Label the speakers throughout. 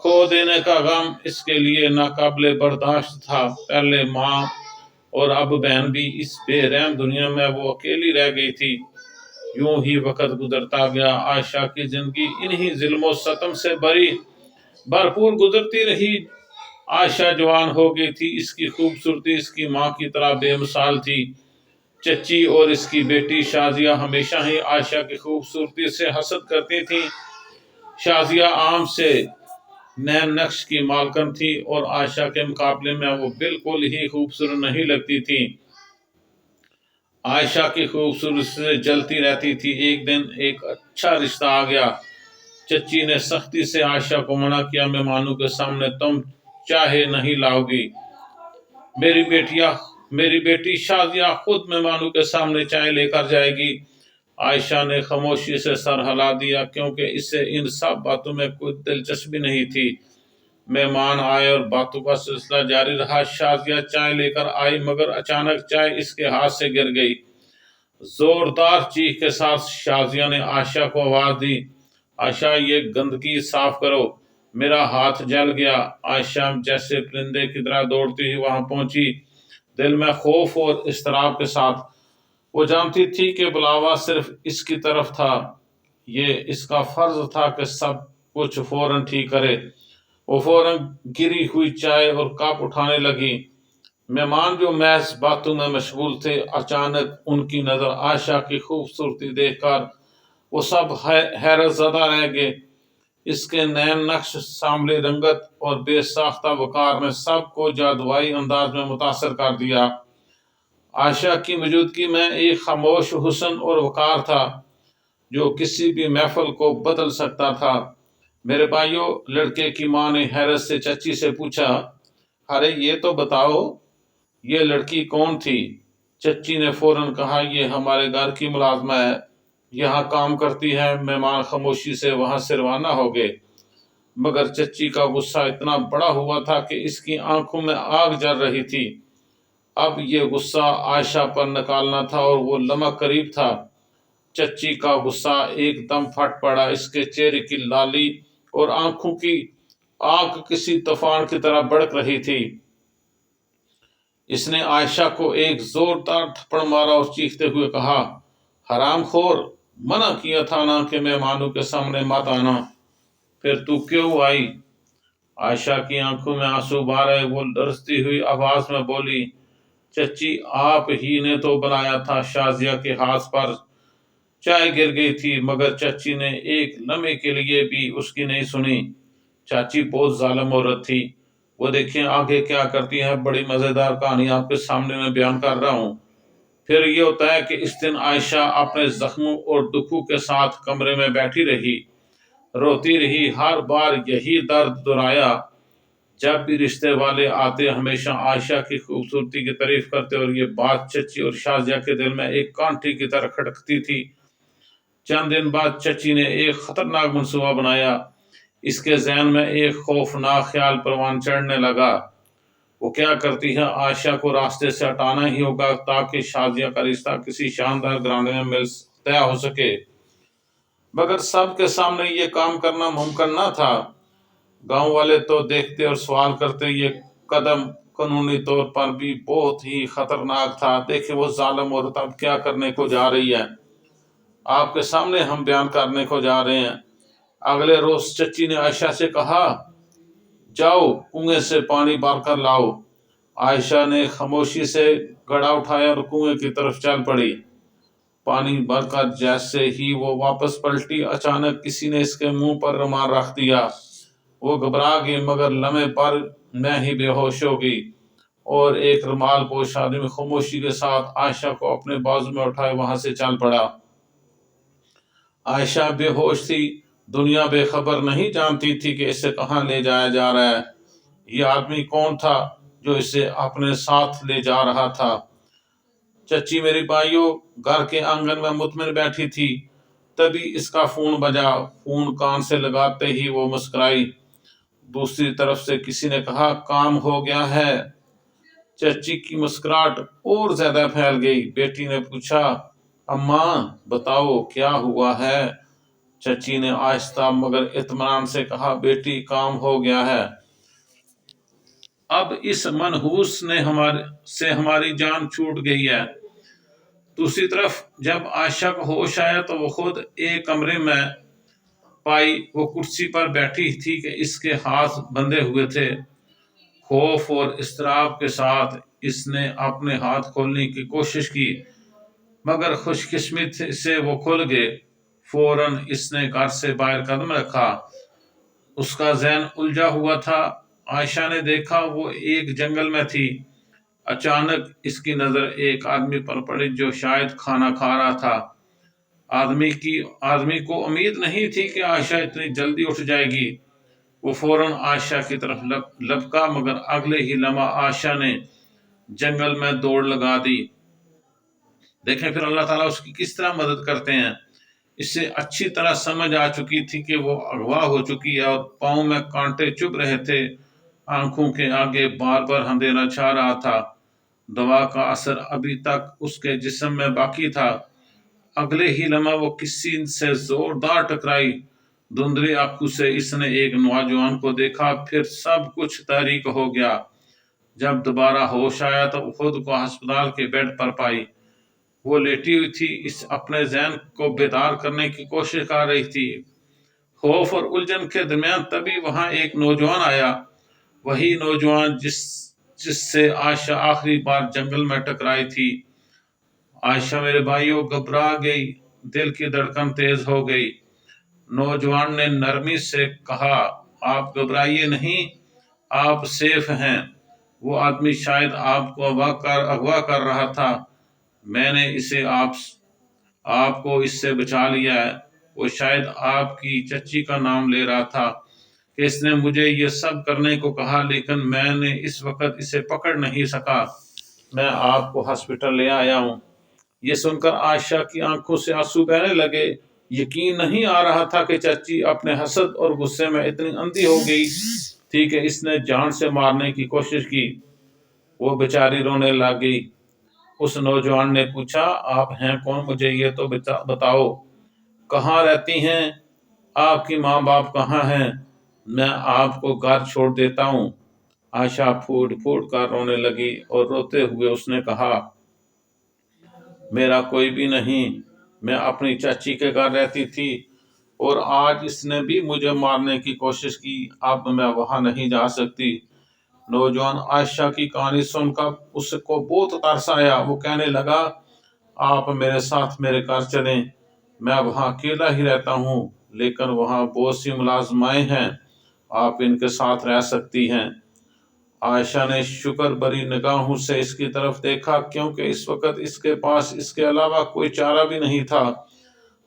Speaker 1: کھو دینے کا غم اس کے لیے ناقابل برداشت تھا۔ پہلے ماں اور اب بہن بھی اس بے رحم دنیا میں وہ اکیلی رہ گئی تھی۔ یوں ہی وقت گزرتا گیا، عائشہ کی زندگی انہی ظلم و ستم سے بھرپور گزرتی رہی۔ عائشہ جوان ہو گئی تھی، اس کی خوبصورتی اس کی ماں کی طرح بے مثال تھی۔ چچی اور اس کی بیٹی شازیہ ہمیشہ ہی عائشہ کی خوبصورتی سے حسد کرتی تھیں۔ شازیہ عام سے نیم نقش کی مالکن تھی اور عائشہ کے مقابلے میں وہ بالکل ہی خوبصورت نہیں لگتی تھی۔ عائشہ کی خوبصورتی سے جلتی رہتی تھی۔ ایک دن ایک اچھا رشتہ آ گیا۔ چچی نے سختی سے عائشہ کو منع کیا، مہمانوں کے سامنے تم چائے نہیں لاؤ گی، میری بیٹی شازیہ خود مہمانوں کے سامنے چائے لے کر جائے گی۔ عائشہ نے خاموشی سے سر ہلا دیا، کیونکہ اسے ان سب باتوں میں کوئی دلچسپی نہیں تھی۔ مہمان آئے اور باتوں کا سلسلہ جاری رہا۔ شازیہ چائے لے کر آئی، مگر اچانک چائے اس کے ہاتھ سے گر گئی۔ زوردار چیخ کے ساتھ شازیہ نے عائشہ کو آواز دی، عائشہ یہ گندگی صاف کرو، میرا ہاتھ جل گیا۔ عائشہ جیسے پرندے کی طرح دوڑتی ہوئی وہاں پہنچی، دل میں خوف اور اضطراب کے ساتھ۔ وہ جانتی تھی کہ بلاوا صرف اس کی طرف تھا، یہ اس کا فرض تھا کہ سب کچھ فوراً ٹھیک کرے۔ وہ فوراً گری ہوئی چائے اور کپ اٹھانے لگی۔ مہمان جو محض باتوں میں مشغول تھے، اچانک ان کی نظر عائشہ کی خوبصورتی دیکھ کر وہ سب حیرت زدہ رہ گئے۔ اس کے نیم نقش، سانبلی رنگت اور بے ساختہ وقار نے سب کو جادوئی انداز میں متاثر کر دیا۔ عائشہ کی موجودگی میں ایک خاموش حسن اور وقار تھا جو کسی بھی محفل کو بدل سکتا تھا۔ میرے بھائیوں، لڑکے کی ماں نے حیرت سے چچی سے پوچھا، ارے یہ تو بتاؤ یہ لڑکی کون تھی؟ چچی نے فوراً کہا، یہ ہمارے گھر کی ملازمہ ہے، یہاں کام کرتی ہے۔ مہمان خاموشی سے وہاں سے روانہ ہو گئے، مگر چچی کا غصہ اتنا بڑا ہوا تھا کہ اس کی آنکھوں میں آگ جل رہی تھی۔ اب یہ غصہ عائشہ پر نکالنا تھا اور وہ لمحہ قریب تھا۔ چچی کا غصہ ایک دم پھٹ پڑا، اس کے چہرے کی لالی اور آنکھوں کی آگ کسی طوفان کی طرح بھڑک رہی تھی۔ اس نے عائشہ کو ایک زوردار تھپڑ مارا اور چیختے ہوئے کہا، حرام خور، منع کیا تھا نا کہ مہمانوں کے سامنے مت آنا، پھر تو کیوں آئی؟ عائشہ کی آنکھوں میں آنسو بہہ رہے، وہ لرزتی ہوئی آواز میں بولی، چچی آپ ہی نے تو بلایا تھا۔ شازیہ کے ہاتھ پر چائے گر گئی تھی، مگر چچی نے ایک لمحے کے لیے بھی اس کی نہیں سنی۔ چاچی بہت ظالم عورت تھی، وہ دیکھیں آگے کیا کرتی ہے۔ بڑی مزیدار کہانی آپ کے سامنے میں بیان کر رہا ہوں۔ پھر یہ ہوتا ہے کہ اس دن عائشہ اپنے زخموں اور دکھوں کے ساتھ کمرے میں بیٹھی رہی، روتی رہی، ہر بار یہی درد دہرایا۔ جب بھی رشتے والے آتے ہمیشہ عائشہ کی خوبصورتی کی تعریف کرتے، اور یہ بات چچی اور شازیہ کے دل میں ایک کانٹے کی طرح کھٹکتی تھی۔ چند دن بعد چچی نے ایک خطرناک منصوبہ بنایا۔ اس کے ذہن میں ایک خوفناک خیال پروان چڑھنے لگا۔ وہ کیا کرتی ہے، عائشہ کو راستے سے ہٹانا ہی ہوگا تاکہ شازیہ کا رشتہ کسی شاندار گھرانے میں طے ہو سکے۔ مگر سب کے سامنے یہ کام کرنا ممکن نہ تھا۔ گاؤں والے تو دیکھتے اور سوال کرتے، یہ قدم قانونی طور پر بھی بہت ہی خطرناک تھا۔ دیکھیں وہ ظالم عورت اب کیا کرنے کو جا رہی ہے، آپ کے سامنے ہم بیان کرنے کو جا رہے ہیں۔ اگلے روز چچی نے عائشہ سے کہا، جاؤ کنویں سے پانی بھر کر لاؤ۔ عائشہ نے خاموشی سے گھڑا اٹھایا اور کنویں کی طرف چل پڑی۔ پانی بھر کر جیسے ہی وہ واپس پلٹی، اچانک کسی نے اس کے منہ پر رومال رکھ دیا۔ وہ گھبرا گئی، مگر لمحے پر میں ہی بے ہوش ہو گئی، اور ایک رومال پوش آدمی خاموشی کے ساتھ عائشہ کو اپنے بازو میں اٹھائے وہاں سے چل پڑا۔ عائشہ بے ہوش تھی، دنیا بے خبر نہیں جانتی تھی کہ اسے کہاں لے جایا جا رہا ہے۔ یہ آدمی کون تھا جو اسے اپنے ساتھ لے جا رہا تھا؟ چچی میری بھائیوں گھر کے آنگن میں مطمئن بیٹھی تھی، تبھی اس کا فون بجا۔ فون کان سے لگاتے ہی وہ مسکرائی۔ دوسری طرف سے کسی نے کہا، کام ہو گیا ہے۔ چچی کی مسکراہٹ اور زیادہ پھیل گئی۔ بیٹی نے پوچھا، اماں بتاؤ کیا ہوا ہے؟ چچی نے آہستہ مگر اطمینان سے کہا، بیٹی کام ہو گیا ہے، اب اس منحوس نے ہماری جان چھوٹ گئی ہے۔ دوسری طرف جب عائشہ کو ہوش آیا تو وہ خود ایک کمرے میں پائی، وہ کرسی پر بیٹھی تھی کہ اس کے ہاتھ بندھے ہوئے تھے۔ خوف اور اضطراب کے ساتھ اس نے اپنے ہاتھ کھولنے کی کوشش کی، مگر خوش قسمتی سے وہ کھل گئے۔ فوراً اس نے گھر سے باہر قدم رکھا، اس کا ذہن الجھا ہوا تھا۔ عائشہ نے دیکھا وہ ایک جنگل میں تھی۔ اچانک اس کی نظر ایک آدمی پر پڑی جو شاید کھانا کھا رہا تھا۔ آدمی کو امید نہیں تھی کہ عائشہ اتنی جلدی اٹھ جائے گی۔ وہ فوراً عائشہ کی طرف لپکا، مگر اگلے ہی لمحہ عائشہ نے جنگل میں دوڑ لگا دی۔ دیکھیں پھر اللہ تعالیٰ اس کی کس طرح مدد کرتے ہیں۔ اسے اچھی طرح سمجھ آ چکی تھی کہ وہ اغوا ہو چکی ہے اور پاؤں میں کانٹے چبھ رہے تھے، آنکھوں کے آگے بار بار اندھیرا چھا رہا تھا، دوا کا اثر ابھی تک اس کے جسم میں باقی تھا۔ اگلے ہی لمحہ وہ کسی سے زوردار ٹکرائی۔ دھندلی آنکھوں سے اس نے ایک نوجوان کو دیکھا، پھر سب کچھ تاریک ہو گیا۔ جب دوبارہ ہوش آیا تو خود کو ہسپتال کے بیڈ پر پائی۔ وہ لیٹی ہوئی تھی، اس اپنے ذہن کو بیدار کرنے کی کوشش کر رہی تھی۔ خوف اور الجھن کے درمیان تبھی وہاں ایک نوجوان آیا، وہی نوجوان جس سے عائشہ آخری بار جنگل میں ٹکرائی تھی۔ عائشہ میرے بھائیوں گھبرا گئی، دل کی دھڑکن تیز ہو گئی۔ نوجوان نے نرمی سے کہا، آپ گھبرائیے نہیں، آپ سیف ہیں۔ وہ آدمی شاید آپ کو اغوا کر رہا تھا، میں نے آپ کو اس سے بچا لیا ہے۔ وہ شاید آپ کی چچی کا نام لے رہا تھا کہ اس نے مجھے یہ سب کرنے کو کہا، لیکن میں نے اس وقت اسے پکڑ نہیں سکا۔ میں آپ کو ہسپتال لے آیا ہوں۔ یہ سن کر عائشہ کی آنکھوں سے آنسو بہنے لگے۔ یقین نہیں آ رہا تھا کہ چچی اپنے حسد اور غصے میں اتنی اندھی ہو گئی تھی کہ اس نے جان سے مارنے کی کوشش کی۔ وہ بیچاری رونے لگ گئی۔ اس نوجوان نے پوچھا، آپ ہیں کون؟ مجھے یہ تو بتاؤ، کہاں رہتی ہیں؟ آپ کی ماں باپ کہاں ہیں؟ میں آپ کو گھر چھوڑ دیتا ہوں۔ عائشہ پھوٹ پھوٹ کر رونے لگی اور روتے ہوئے اس نے کہا، میرا کوئی بھی نہیں، میں اپنی چاچی کے گھر رہتی تھی اور آج اس نے بھی مجھے مارنے کی کوشش کی، اب میں وہاں نہیں جا سکتی۔ نوجوان عائشہ کی کہانی سن کر اس کو بہت ترس آیا۔ وہ کہنے لگا، آپ میرے ساتھ میرے گھر چلیں، میں وہاں اکیلا ہی رہتا ہوں، لیکن وہاں بہت سی ملازمائیں ہیں، آپ ان کے ساتھ رہ سکتی ہیں۔ عائشہ نے شکر بری نگاہوں سے اس کی طرف دیکھا، کیونکہ اس وقت اس کے پاس اس کے علاوہ کوئی چارہ بھی نہیں تھا۔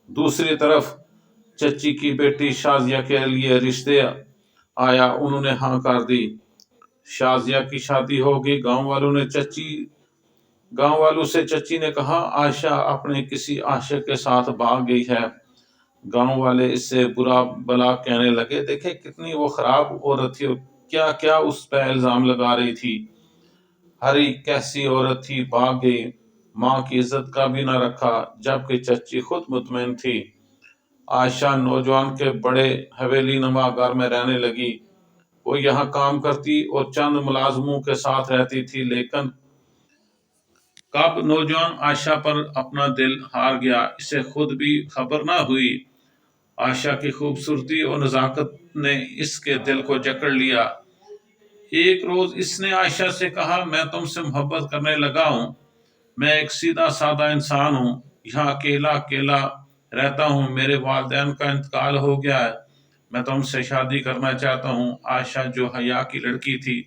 Speaker 1: دوسری طرف چچی کی بیٹی شازیہ کے لیے رشتے آیا، انہوں نے ہاں کر دی۔ شازیہ کی شادی ہو گئی۔ گاؤں والوں سے چچی نے کہا، عائشہ اپنے کسی عاشق کے ساتھ بھاگ گئی ہے۔ گاؤں والے اس سے برا بلا کہنے لگے، دیکھیں کتنی وہ خراب عورت تھی، کیا کیا اس پہ الزام لگا رہی تھی۔ ہری کیسی عورت تھی، بھاگ گئی، ماں کی عزت کا بھی نہ رکھا، جبکہ چچی خود مطمئن تھی۔ عائشہ نوجوان کے بڑے حویلی نما گھر میں رہنے لگی۔ وہ یہاں کام کرتی اور چند ملازموں کے ساتھ رہتی تھی، لیکن کب نوجوان عائشہ پر اپنا دل ہار گیا، اسے خود بھی خبر نہ ہوئی۔ عائشہ کی خوبصورتی اور نزاکت نے اس کے دل کو جکڑ لیا۔ ایک روز اس نے عائشہ سے کہا، میں تم سے محبت کرنے لگا ہوں، میں ایک سیدھا سادہ انسان ہوں، یہاں اکیلا رہتا ہوں، میرے والدین کا انتقال ہو گیا ہے، میں تم سے شادی کرنا چاہتا ہوں۔ عائشہ جو حیا کی لڑکی تھی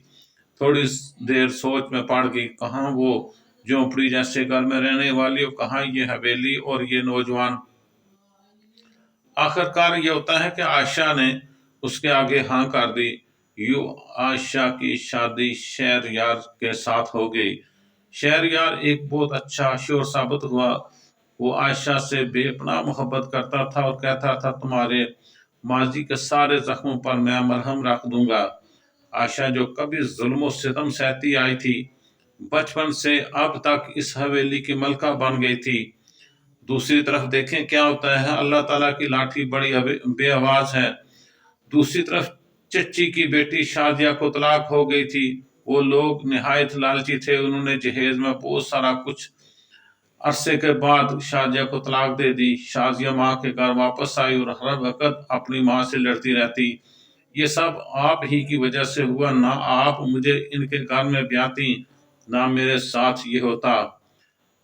Speaker 1: تھوڑی دیر سوچ میں پڑ گئی، کہاں وہ جھونپڑی جیسے گھر میں رہنے والی اور کہاں یہ حویلی اور یہ نوجوان۔ آخر کار یہ ہوتا ہے کہ عائشہ نے اس کے آگے ہاں کر دی۔ یوں عائشہ کی شادی شہریار کے ساتھ ہو گئی۔ شہریار ایک بہت اچھا شوہر ثابت ہوا۔ وہ عائشہ سے بے پناہ محبت کرتا تھا اور کہتا تھا، تمہارے ماضی کے سارے زخموں پر میں مرہم رکھ دوں گا۔ عائشہ جو کبھی ظلم و ستم سہتی آئی تھی، بچپن سے اب تک اس حویلی کی ملکہ بن گئی تھی۔ دوسری طرف دیکھیں کیا ہوتا ہے، اللہ تعالیٰ کی لاٹھی بڑی بے آواز ہے۔ دوسری طرف چچی کی بیٹی شازیہ کو طلاق ہو گئی تھی۔ وہ لوگ نہایت لالچی تھے، انہوں نے جہیز میں بہت سارا کچھ، عرصے کے بعد شازیہ کو طلاق دے دی۔ شازیہ ماں کے گھر واپس آئی اور ہر وقت اپنی ماں سے لڑتی رہتی، یہ سب آپ ہی کی وجہ سے ہوا، نہ آپ مجھے ان کے گھر میں بیاتی نہ میرے ساتھ یہ ہوتا۔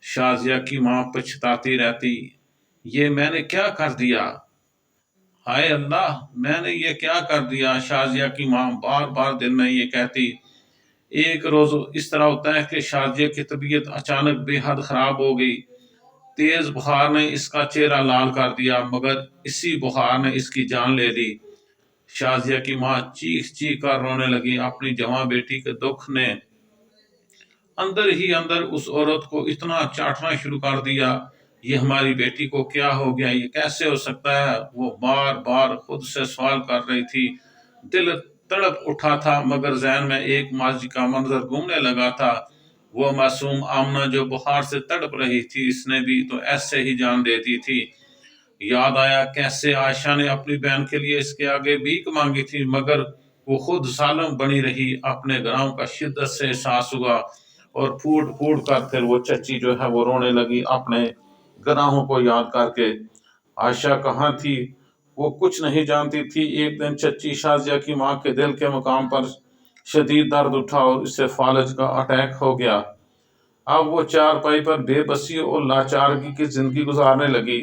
Speaker 1: شازیہ کی ماں پچھتاتی رہتی، یہ میں نے کیا کر دیا، ہائے اللہ میں نے یہ کیا کر دیا۔ شازیہ کی ماں بار بار دل میں یہ کہتی۔ ایک روز اس طرح ہوتا ہے کہ شازیہ کی طبیعت اچانک بے حد خراب ہو گئی۔ تیز بخار نے اس کا چہرہ لال کر دیا، مگر اسی بخار نے اس کی جان لے لی۔ شازیہ کی ماں چیخ چیخ کر رونے لگی، اپنی جوان بیٹی کے دکھ نے اندر ہی اندر اس عورت کو اتنا چاٹنا شروع کر دیا۔ یہ ہماری بیٹی کو کیا ہو گیا، یہ کیسے ہو سکتا ہے، وہ بار بار خود سے سوال کر رہی تھی۔ دل تڑپ اٹھا تھا، مگر ذہن میں ایک ماضی کا منظر گھومنے لگا تھا۔ وہ معصوم آمنہ جو بخار سے تڑپ رہی تھی، اس نے بھی تو ایسے ہی جان دے دی تھی۔ یاد آیا کیسے عائشہ نے اپنی بہن کے لیے اس کے آگے بھیک مانگی تھی، مگر وہ خود ظالم بنی رہی۔ اپنے گناہوں کا شدت سے احساس ہوا اور پھوٹ پھوٹ کر پھر وہ چچی جو ہے وہ رونے لگی اپنے گناہوں کو یاد کر کے۔ عائشہ کہاں تھی، وہ کچھ نہیں جانتی تھی۔ ایک دن چچی شازیہ کی ماں کے دل کے مقام پر شدید درد اٹھا اور اسے فالج کا اٹیک ہو گیا۔ اب وہ چارپائی پر بے بسی اور لاچارگی کی زندگی گزارنے لگی۔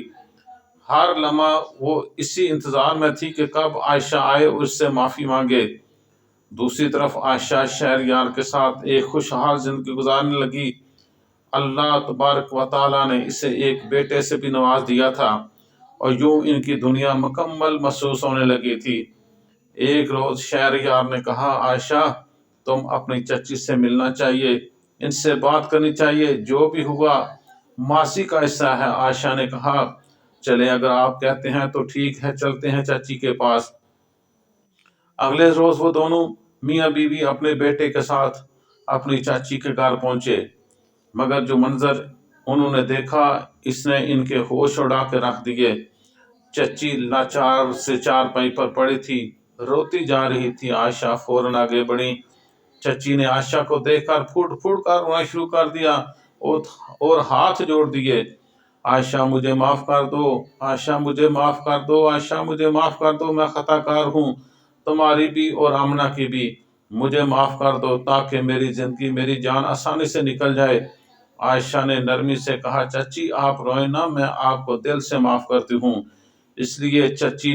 Speaker 1: ہر لمحہ وہ اسی انتظار میں تھی کہ کب عائشہ آئے اور اس سے معافی مانگے۔ دوسری طرف عائشہ شہریار کے ساتھ ایک خوشحال زندگی گزارنے لگی۔ اللہ تبارک و تعالیٰ نے اسے ایک بیٹے سے بھی نواز دیا تھا اور یوں ان کی دنیا مکمل محسوس ہونے لگی تھی۔ ایک روز شہریار نے کہا، عائشہ تم اپنی چچی سے ملنا چاہیے، ان سے بات کرنی چاہیے، جو بھی ہوا ماضی کا حصہ ہے۔ عائشہ نے کہا، چلیں اگر آپ کہتے ہیں تو ٹھیک ہے، چلتے ہیں چچی کے پاس۔ اگلے روز وہ دونوں میاں بیوی اپنے بیٹے کے ساتھ اپنی چاچی کے گھر پہنچے، مگر جو منظر انہوں نے دیکھا اس نے ان کے ہوش اڑا کے رکھ دیے۔ چچی لاچار سے چارپائی پر پڑی تھی، روتی جا رہی تھی۔ عائشہ فوراً آگے بڑھی۔ چچی نے عائشہ کو دیکھ کر پھوٹ پھوٹ کر رونا شروع کر دیا اور ہاتھ جوڑ دیے، عائشہ مجھے معاف کر دو، عائشہ مجھے معاف کر دو، عائشہ مجھے معاف کر دو، میں خطا کار ہوں، تمہاری بھی اور آمنہ کی بھی، مجھے معاف کر دو تاکہ میری زندگی، میری جان آسانی سے نکل جائے۔ عائشہ نے نرمی سے کہا، چچی آپ روئیں نہ، میں آپ کو دل سے معاف کرتی ہوں۔ اس لیے چچی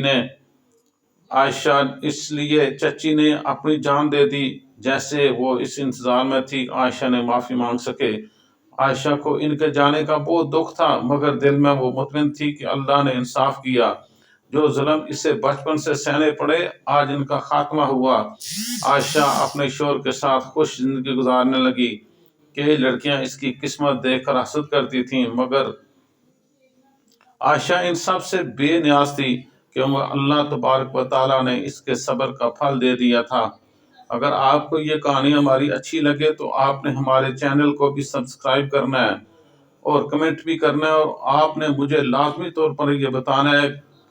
Speaker 1: نے اپنی جان دے دی جیسے وہ اس انتظار میں تھی عائشہ نے معافی مانگ سکے۔ عائشہ کو ان کے جانے کا بہت دکھ تھا، مگر دل میں وہ مطمئن تھی کہ اللہ نے انصاف کیا۔ جو ظلم اسے بچپن سے سہنے پڑے آج ان کا خاتمہ ہوا۔ عائشہ اپنے شوہر کے ساتھ خوش زندگی گزارنے لگی۔ کئی لڑکیاں اس کی قسمت دیکھ کر حسد کرتی تھیں، مگر عائشہ ان سب سے بے نیاز تھی کہ اللہ تبارک و تعالیٰ نے اس کے صبر کا پھل دے دیا تھا۔ اگر آپ کو یہ کہانی ہماری اچھی لگے تو آپ نے ہمارے چینل کو بھی سبسکرائب کرنا ہے اور کمنٹ بھی کرنا ہے، اور آپ نے مجھے لازمی طور پر یہ بتانا ہے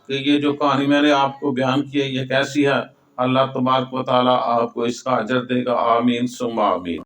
Speaker 1: کہ یہ جو کہانی میں نے آپ کو بیان کی ہے یہ کیسی ہے۔ اللہ تبارک و تعالیٰ آپ کو اس کا اجر دے گا، آمین ثم آمین۔